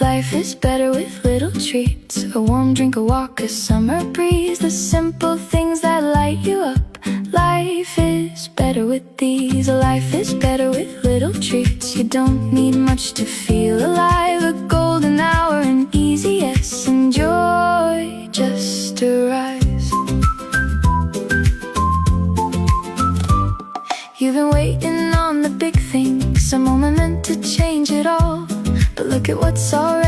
Life is better with little treats. A warm drink, a walk, a summer breeze. The simple things that light you up. Life is better with these. Life is better with little treats. You don't need much to feel alive. A golden hour, an easy yes, and joy just arrives. You've been waiting on the big things, a moment meant to change it all. But look at what's already